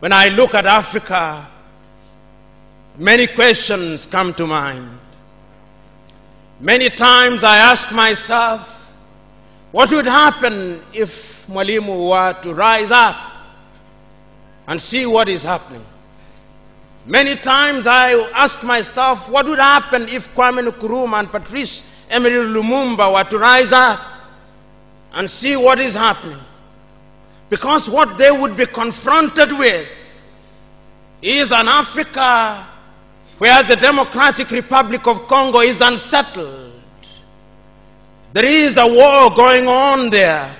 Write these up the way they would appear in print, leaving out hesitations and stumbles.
When I look at Africa, many questions come to mind. Many times I ask myself, what would happen if Mwalimu were to rise up and see what is happening? Many times I ask myself, what would happen if Kwame Nkrumah and Patrice Eméry Lumumba were to rise up and see what is happening? Because what they would be confronted with is an Africa where the Democratic Republic of Congo is unsettled. There is a war going on there,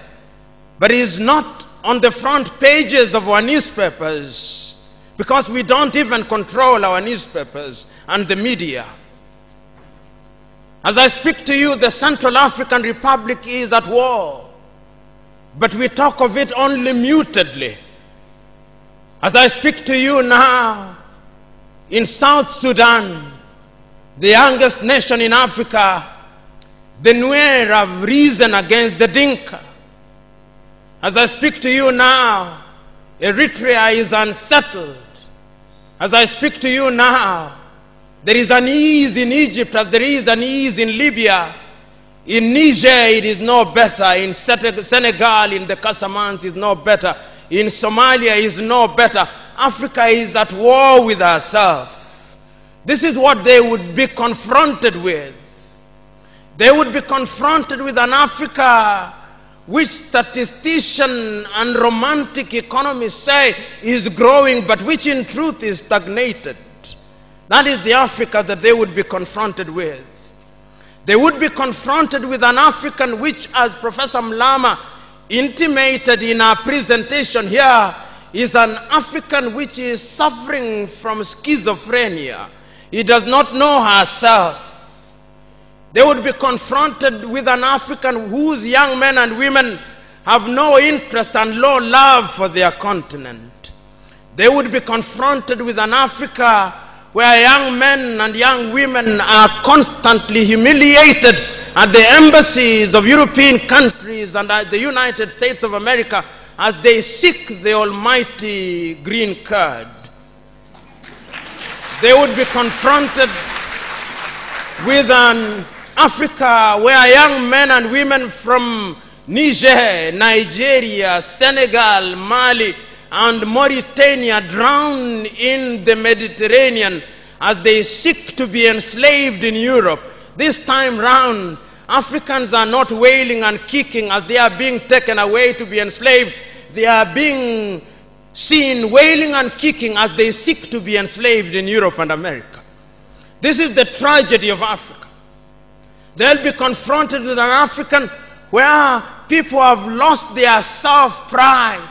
but it is not on the front pages of our newspapers, because we don't even control our newspapers and the media. As I speak to you, the Central African Republic is at war, but we talk of it only mutedly. As I speak to you now, in South Sudan, the youngest nation in Africa, the Nuer have risen against the Dinka. As I speak to you now, Eritrea is unsettled. As I speak to you now, there is an ease in Egypt as there is an ease in Libya. In Niger, it is no better. In Senegal, in the Casamance, is no better. In Somalia, is no better. Africa is at war with herself. This is what they would be confronted with. They would be confronted with an Africa which statisticians and romantic economists say is growing, but which in truth is stagnated. That is the Africa that they would be confronted with. They would be confronted with an African which, as Professor Mlama intimated in our presentation here, is an African which is suffering from schizophrenia. He does not know herself. They would be confronted with an African whose young men and women have no interest and low love for their continent. They would be confronted with an Africa where young men and young women are constantly humiliated at the embassies of European countries and at the United States of America as they seek the almighty green card. They would be confronted with an Africa where young men and women from Niger, Nigeria, Senegal, Mali, and Mauritania drown in the Mediterranean as they seek to be enslaved in Europe. This time round, Africans are not wailing and kicking as they are being taken away to be enslaved. They are being seen wailing and kicking as they seek to be enslaved in Europe and America. This is the tragedy of Africa. They'll be confronted with an African where people have lost their self-pride.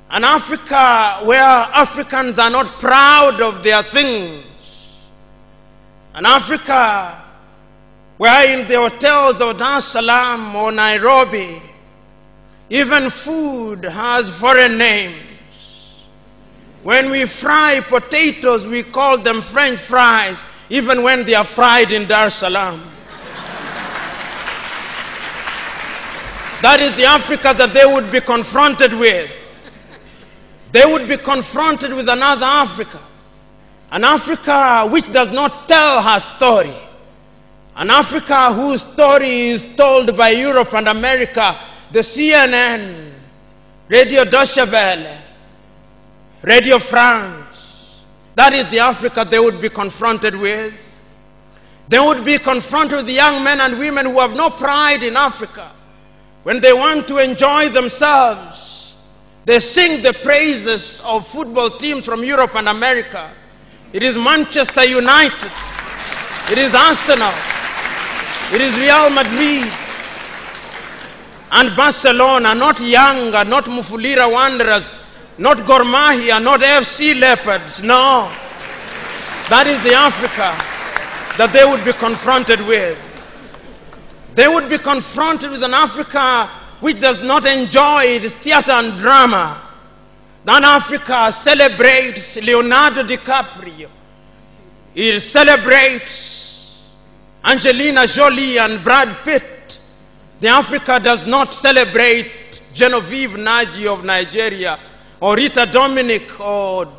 An Africa where Africans are not proud of their things. An Africa where in the hotels of Dar es Salaam or Nairobi, even food has foreign names. When we fry potatoes, we call them French fries, even when they are fried in Dar es Salaam. That is the Africa that they would be confronted with. They would be confronted with another Africa. An Africa which does not tell her story. An Africa whose story is told by Europe and America, the CNN, Radio Deutsche Welle, Radio France. That is the Africa they would be confronted with. They would be confronted with the young men and women who have no pride in Africa. When they want to enjoy themselves, they sing the praises of football teams from Europe and America. It is Manchester United. It is Arsenal. It is Real Madrid. And Barcelona, not Yanga, not Mufulira Wanderers, not Gor Mahia, not FC Leopards. No. That is the Africa that they would be confronted with. They would be confronted with an Africa which does not enjoy its theater and drama. That Africa celebrates Leonardo DiCaprio. It celebrates Angelina Jolie and Brad Pitt. The Africa does not celebrate Genevieve Naji of Nigeria or Rita Dominic or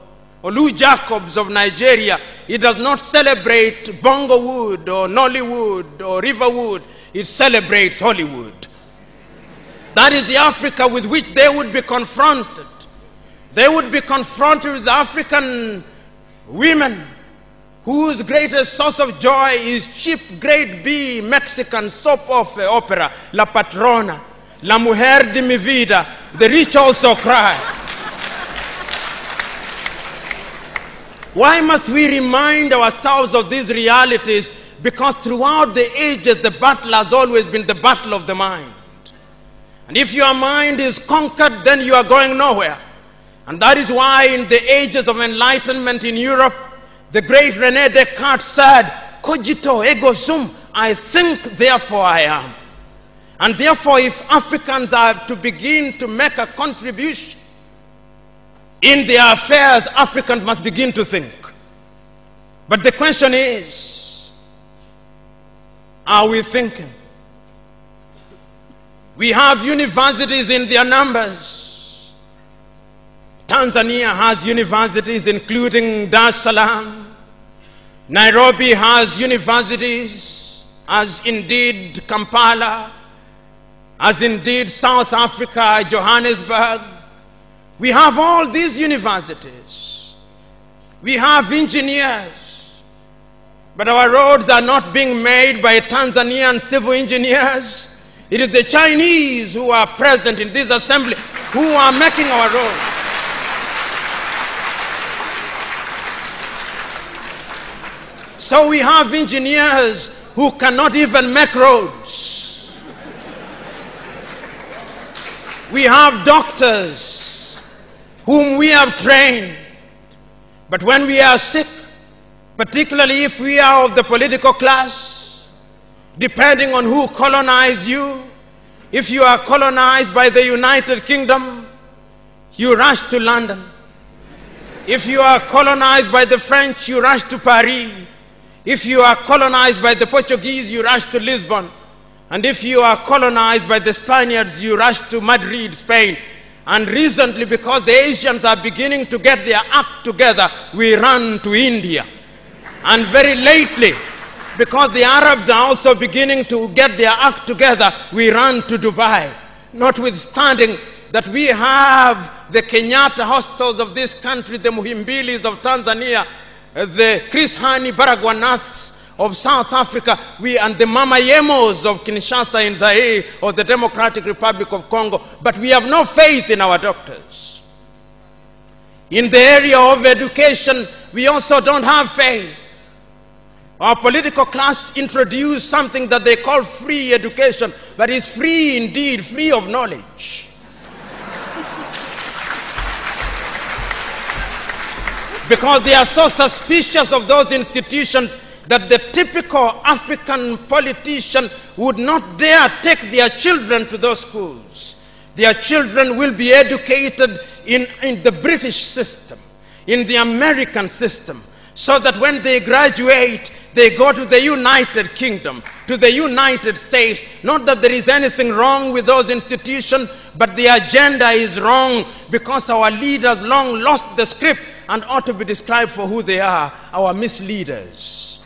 Lou Jacobs of Nigeria. It does not celebrate Bongowood or Nollywood or Riverwood. It celebrates Hollywood. That is the Africa with which they would be confronted. They would be confronted with African women whose greatest source of joy is cheap grade B Mexican soap opera, La Patrona, La Mujer de mi Vida, The Rich Also Cry. Why must we remind ourselves of these realities? Because throughout the ages, the battle has always been the battle of the mind. And if your mind is conquered, then you are going nowhere. And that is why in the ages of enlightenment in Europe, the great René Descartes said, cogito ergo sum, I think, therefore I am. And therefore, if Africans are to begin to make a contribution in their affairs, Africans must begin to think. But the question is, are we thinking? We have universities in their numbers. Tanzania has universities including Dar es Salaam. Nairobi has universities, as indeed Kampala, as indeed South Africa, Johannesburg. We have all these universities. We have engineers. But our roads are not being made by Tanzanian civil engineers. It is the Chinese who are present in this assembly who are making our roads. So we have engineers who cannot even make roads. We have doctors whom we have trained. But when we are sick, particularly if we are of the political class, depending on who colonized you, if you are colonized by the United Kingdom, you rush to London. If you are colonized by the French, you rush to Paris. If you are colonized by the Portuguese, you rush to Lisbon. And if you are colonized by the Spaniards, you rush to Madrid, Spain. And recently, because the Asians are beginning to get their act together, we run to India. And very lately, because the Arabs are also beginning to get their act together, we run to Dubai. Notwithstanding that we have the Kenyatta hostels of this country, the Muhimbilis of Tanzania, the Chris Hani Baragwanaths of South Africa, and the Mama Yemos of Kinshasa in Zaire or the Democratic Republic of Congo, but we have no faith in our doctors. In the area of education, we also don't have faith. Our political class introduced something that they call free education, but it's free indeed, free of knowledge. Because they are so suspicious of those institutions that the typical African politician would not dare take their children to those schools. Their children will be educated in the British system, in the American system, so that when they graduate, they go to the United Kingdom, to the United States. Not that there is anything wrong with those institutions, but the agenda is wrong because our leaders long lost the script and ought to be described for who they are, our misleaders.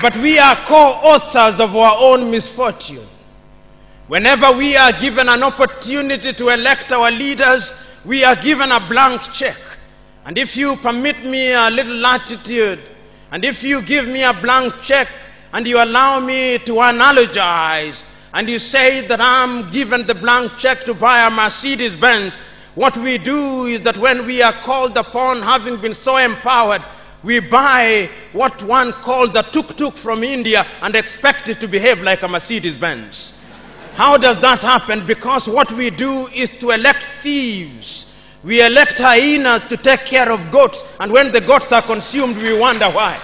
But we are co-authors of our own misfortune. Whenever we are given an opportunity to elect our leaders, we are given a blank check. And if you permit me a little latitude, and if you give me a blank check, and you allow me to analogize, and you say that I'm given the blank check to buy a Mercedes Benz, what we do is that when we are called upon, having been so empowered, we buy what one calls a tuk-tuk from India and expect it to behave like a Mercedes Benz. How does that happen? Because what we do is to elect thieves. We elect hyenas to take care of goats, and when the goats are consumed, we wonder why.